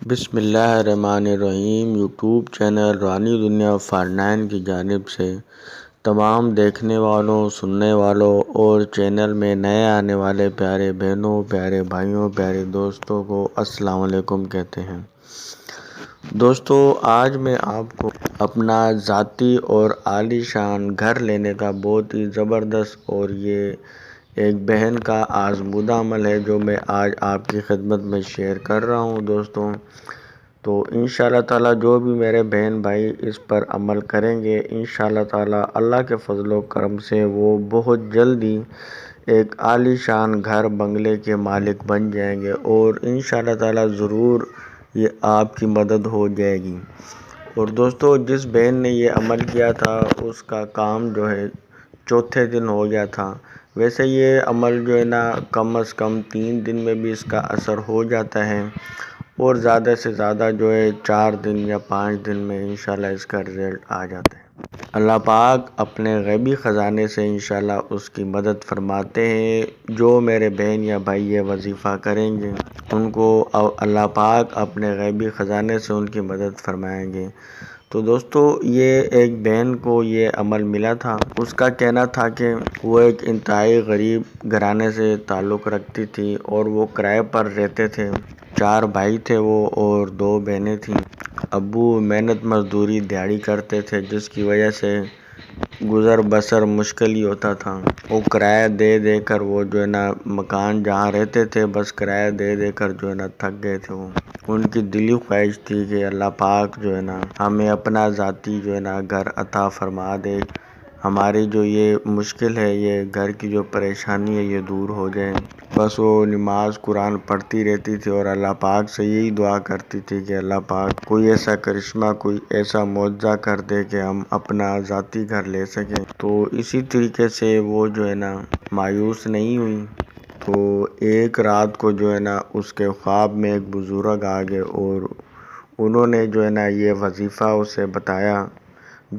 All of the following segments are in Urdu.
بسم اللہ الرحمن الرحیم۔ یوٹیوب چینل روحانی دنیا فارنائن کی جانب سے تمام دیکھنے والوں، سننے والوں اور چینل میں نئے آنے والے پیارے بہنوں، پیارے بھائیوں، پیارے دوستوں کو السلام علیکم کہتے ہیں۔ دوستو، آج میں آپ کو اپنا ذاتی اور عالی شان گھر لینے کا بہت ہی زبردست اور یہ ایک بہن کا آزمودہ عمل ہے جو میں آج آپ کی خدمت میں شیئر کر رہا ہوں دوستوں۔ تو انشاءاللہ تعالیٰ جو بھی میرے بہن بھائی اس پر عمل کریں گے، انشاءاللہ تعالیٰ اللہ کے فضل و کرم سے وہ بہت جلدی ایک عالی شان گھر بنگلے کے مالک بن جائیں گے اور انشاءاللہ تعالیٰ ضرور یہ آپ کی مدد ہو جائے گی۔ اور دوستو، جس بہن نے یہ عمل کیا تھا اس کا کام جو ہے چوتھے دن ہو گیا تھا۔ ویسے یہ عمل جو ہے نا کم از کم 3 دن میں بھی اس کا اثر ہو جاتا ہے اور زیادہ سے زیادہ جو ہے 4 دن یا 5 دن میں انشاءاللہ اس کا رزلٹ آ جاتا ہے۔ اللہ پاک اپنے غیبی خزانے سے انشاءاللہ اس کی مدد فرماتے ہیں۔ جو میرے بہن یا بھائی یہ وظیفہ کریں گے ان کو اللہ پاک اپنے غیبی خزانے سے ان کی مدد فرمائیں گے۔ تو دوستو، یہ ایک بہن کو یہ عمل ملا تھا۔ اس کا کہنا تھا کہ وہ ایک انتہائی غریب گھرانے سے تعلق رکھتی تھی اور وہ کرائے پر رہتے تھے۔ 4 بھائی تھے وہ اور 2 بہنیں تھیں۔ ابو محنت مزدوری دیہڑی کرتے تھے جس کی وجہ سے گزر بسر مشکل ہی ہوتا تھا۔ وہ کرایہ دے دے کر وہ جو ہے نا مکان جہاں رہتے تھے بس کرایہ دے دے کر جو ہے نا تھک گئے تھے۔ وہ ان کی دلی خواہش تھی کہ اللہ پاک جو ہے نا ہمیں اپنا ذاتی جو ہے نا گھر عطا فرما دے، ہماری جو یہ مشکل ہے، یہ گھر کی جو پریشانی ہے یہ دور ہو جائے۔ بس وہ نماز قرآن پڑھتی رہتی تھی اور اللہ پاک سے یہی دعا کرتی تھی کہ اللہ پاک کوئی ایسا کرشمہ، کوئی ایسا معجزہ کر دے کہ ہم اپنا ذاتی گھر لے سکیں۔ تو اسی طریقے سے وہ جو ہے نا مایوس نہیں ہوئی۔ تو ایک رات کو جو ہے نا اس کے خواب میں ایک بزرگ آ گئے اور انہوں نے جو ہے نا یہ وظیفہ اسے بتایا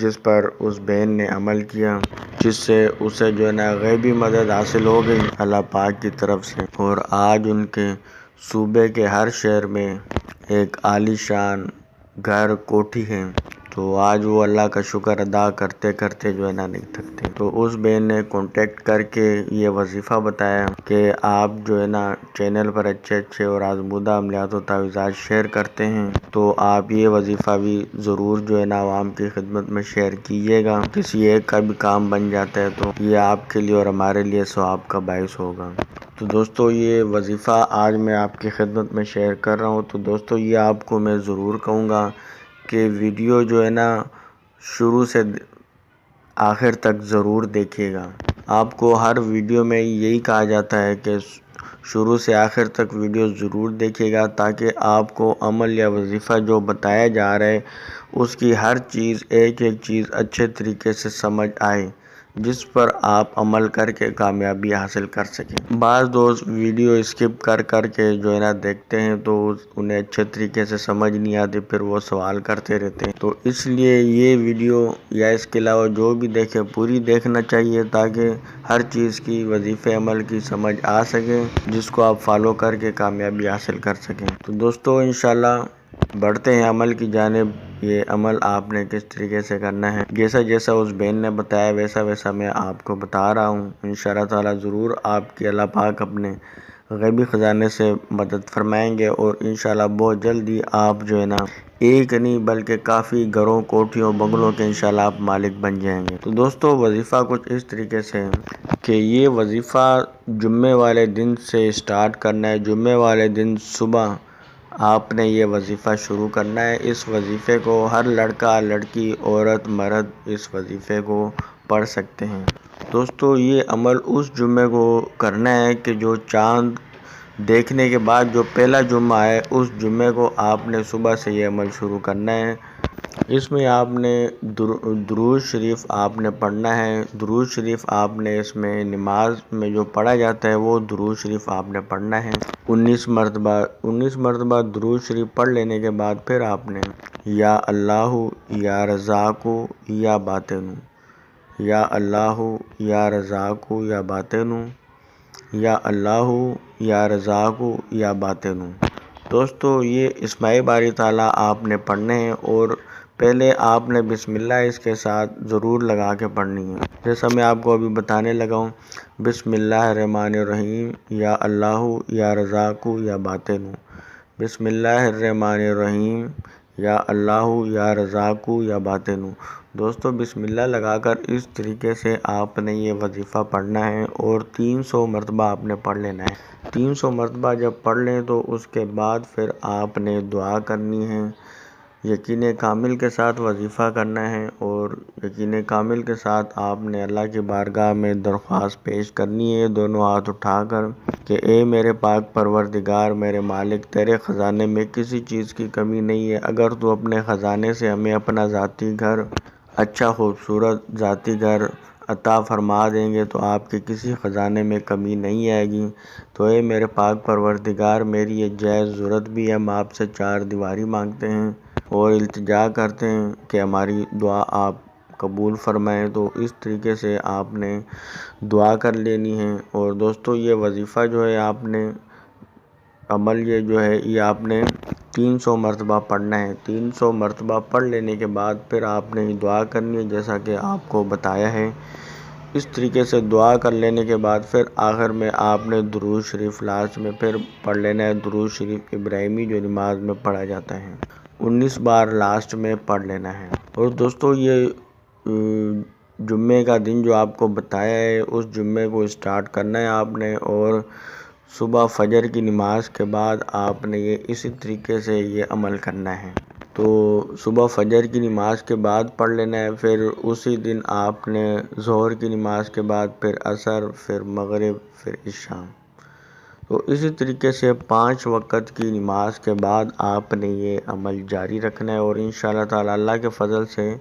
جس پر اس بہن نے عمل کیا، جس سے اسے جو ہے نا غیبی مدد حاصل ہو گئی اللہ پاک کی طرف سے، اور آج ان کے صوبے کے ہر شہر میں ایک عالی شان گھر کوٹھی ہے۔ تو آج وہ اللہ کا شکر ادا کرتے کرتے جو ہے نا نہیں تھکتے۔ تو اس بہن نے کانٹیکٹ کر کے یہ وظیفہ بتایا کہ آپ جو ہے نا چینل پر اچھے اور آزمودہ عملیات و تعویذات شیئر کرتے ہیں تو آپ یہ وظیفہ بھی ضرور جو ہے نا عوام کی خدمت میں شیئر کیجیے گا۔ کسی ایک کا بھی کام بن جاتا ہے تو یہ آپ کے لیے اور ہمارے لیے ثواب کا باعث ہوگا۔ تو دوستو، یہ وظیفہ آج میں آپ کی خدمت میں شیئر کر رہا ہوں۔ تو دوستو، یہ آپ کو میں ضرور کہوں گا کہ ویڈیو جو ہے نا شروع سے آخر تک ضرور دیکھیے گا۔ آپ کو ہر ویڈیو میں یہی کہا جاتا ہے کہ شروع سے آخر تک ویڈیو ضرور دیکھیے گا تاکہ آپ کو عمل یا وظیفہ جو بتایا جا رہا ہے اس کی ہر چیز ایک چیز اچھے طریقے سے سمجھ آئے، جس پر آپ عمل کر کے کامیابی حاصل کر سکیں۔ بعض دوست ویڈیو اسکپ کر کے جو ہے نا دیکھتے ہیں تو انہیں اچھے طریقے سے سمجھ نہیں آتی، پھر وہ سوال کرتے رہتے ہیں۔ تو اس لیے یہ ویڈیو یا اس کے علاوہ جو بھی دیکھیں پوری دیکھنا چاہیے تاکہ ہر چیز کی وظیفے عمل کی سمجھ آ سکے، جس کو آپ فالو کر کے کامیابی حاصل کر سکیں۔ تو دوستو، انشاءاللہ بڑھتے ہیں عمل کی جانب۔ یہ عمل آپ نے کس طریقے سے کرنا ہے، جیسا اس بہن نے بتایا ویسا میں آپ کو بتا رہا ہوں۔ انشاءاللہ تعالیٰ ضرور آپ کی اللہ پاک اپنے غیبی خزانے سے مدد فرمائیں گے اور انشاءاللہ بہت جلدی آپ جو ہے نا ایک نہیں بلکہ کافی گھروں، کوٹھیوں، بنگلوں کے انشاءاللہ آپ مالک بن جائیں گے۔ تو دوستو، وظیفہ کچھ اس طریقے سے ہے کہ یہ وظیفہ جمعے والے دن سے سٹارٹ کرنا ہے۔ جمعے والے دن صبح آپ نے یہ وظیفہ شروع کرنا ہے۔ اس وظیفے کو ہر لڑکا، لڑکی، عورت، مرد اس وظیفے کو پڑھ سکتے ہیں۔ دوستو، یہ عمل اس جمعے کو کرنا ہے کہ جو چاند دیکھنے کے بعد جو پہلا جمعہ ہے اس جمعے کو آپ نے صبح سے یہ عمل شروع کرنا ہے۔ اس میں آپ نے درود شریف آپ نے پڑھنا ہے۔ درود شریف آپ نے اس میں نماز میں جو پڑھا جاتا ہے وہ درود شریف آپ نے پڑھنا ہے 19 مرتبہ درود شریف پڑھ لینے کے بعد پھر آپ نے یا اللہ یا رزاق یا باطن، یا اللہ یا رزاق یا باطن، یا اللہ یا رزاق یا باطن۔ دوستو یہ اسمائی باری تعالیٰ آپ نے پڑھنے ہیں اور پہلے آپ نے بسم اللہ اس کے ساتھ ضرور لگا کے پڑھنی ہے، جیسا میں آپ کو ابھی بتانے لگا ہوں۔ بسم اللہ الرحمن الرحیم، یا اللہ یا رزاق یا باطن۔ بسم اللہ الرحمن الرحیم، یا اللہ یا رزاق یا باطن۔ دوستو بسم اللہ لگا کر اس طریقے سے آپ نے یہ وظیفہ پڑھنا ہے اور 300 مرتبہ آپ نے پڑھ لینا ہے۔ 300 مرتبہ جب پڑھ لیں تو اس کے بعد پھر آپ نے دعا کرنی ہے، یقین کامل کے ساتھ وظیفہ کرنا ہے اور یقین کامل کے ساتھ آپ نے اللہ کی بارگاہ میں درخواست پیش کرنی ہے دونوں ہاتھ اٹھا کر کہ اے میرے پاک پروردگار، میرے مالک، تیرے خزانے میں کسی چیز کی کمی نہیں ہے۔ اگر تو اپنے خزانے سے ہمیں اپنا ذاتی گھر، اچھا خوبصورت ذاتی گھر عطا فرما دیں گے تو آپ کے کسی خزانے میں کمی نہیں آئے گی۔ تو اے میرے پاک پروردگار، میری یہ جائز ضرورت بھی ہے، ہم آپ سے 4 دیواری مانگتے ہیں اور التجا کرتے ہیں کہ ہماری دعا آپ قبول فرمائیں۔ تو اس طریقے سے آپ نے دعا کر لینی ہے۔ اور دوستو یہ وظیفہ جو ہے آپ نے عمل یہ آپ نے 300 مرتبہ پڑھنا ہے۔ 300 مرتبہ پڑھ لینے کے بعد پھر آپ نے دعا کرنی ہے جیسا کہ آپ کو بتایا ہے۔ اس طریقے سے دعا کر لینے کے بعد پھر آخر میں آپ نے درود شریف لاسٹ میں پھر پڑھ لینا ہے، درود شریف ابراہیمی جو نماز میں پڑھا جاتا ہے، 19 بار لاسٹ میں پڑھ لینا ہے۔ اور دوستو یہ جمعے کا دن جو آپ کو بتایا ہے اس جمعے کو اسٹارٹ کرنا ہے آپ نے، اور صبح فجر کی نماز کے بعد آپ نے یہ اسی طریقے سے یہ عمل کرنا ہے۔ تو صبح فجر کی نماز کے بعد پڑھ لینا ہے، پھر اسی دن آپ نے ظہر کی نماز کے بعد پھر عصر، پھر مغرب، پھر عشاء۔ تو اسی طریقے سے 5 وقت کی نماز کے بعد آپ نے یہ عمل جاری رکھنا ہے، اور انشاءاللہ تعالی اللہ کے فضل سے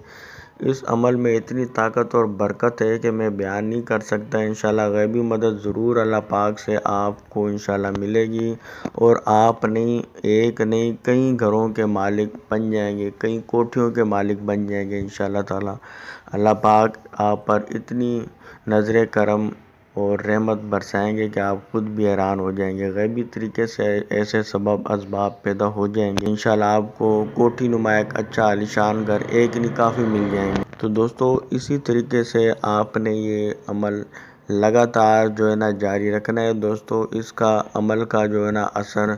اس عمل میں اتنی طاقت اور برکت ہے کہ میں بیان نہیں کر سکتا۔ انشاءاللہ غیبی مدد ضرور اللہ پاک سے آپ کو انشاءاللہ ملے گی، اور آپ ایک نہیں کئی گھروں کے مالک بن جائیں گے، کئی کوٹھیوں کے مالک بن جائیں گے انشاءاللہ تعالی۔ اللہ پاک آپ پر اتنی نظر کرم اور رحمت برسائیں گے کہ آپ خود بھی حیران ہو جائیں گے۔ غیبی طریقے سے ایسے سبب اسباب پیدا ہو جائیں گے، انشاءاللہ آپ کو کوٹھی نما ایک اچھا عالیشان گھر ایک نہیں کافی مل جائیں گے۔ تو دوستو اسی طریقے سے آپ نے یہ عمل لگاتار جاری رکھنا ہے۔ دوستو اس کا عمل کا اثر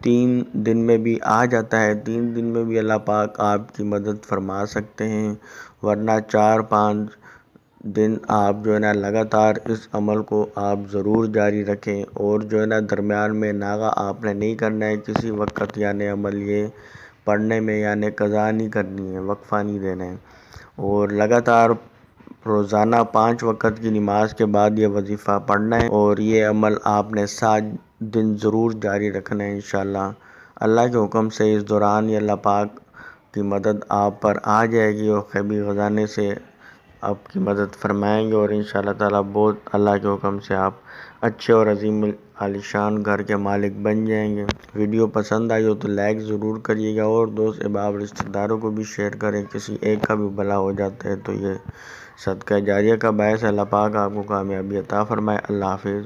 3 دن میں بھی آ جاتا ہے، 3 دن میں بھی اللہ پاک آپ کی مدد فرما سکتے ہیں، ورنہ 4-5 دن آپ لگاتار اس عمل کو آپ ضرور جاری رکھیں، اور درمیان میں ناغہ آپ نے نہیں کرنا ہے کسی وقت، عمل یہ پڑھنے میں قضا نہیں کرنی ہے، وقفہ نہیں دینا ہے، اور لگاتار روزانہ 5 وقت کی نماز کے بعد یہ وظیفہ پڑھنا ہے، اور یہ عمل آپ نے 7 دن ضرور جاری رکھنا ہے انشاءاللہ۔ اللہ کے حکم سے اس دوران یہ اللہ پاک کی مدد آپ پر آ جائے گی، اور غیبی خزانے سے آپ کی مدد فرمائیں گے، اور انشاءاللہ تعالیٰ بہت اللہ کے حکم سے آپ اچھے اور عظیم عالیشان گھر کے مالک بن جائیں گے۔ ویڈیو پسند آئی ہو تو لائک ضرور کریے گا، اور دوست احباب رشتہ داروں کو بھی شیئر کریں، کسی ایک کا بھی بھلا ہو جاتا ہے تو یہ صدقہ جاریہ کا باعث ہے۔ اللہ پاک آپ کو کامیابی عطا فرمائے۔ اللہ حافظ۔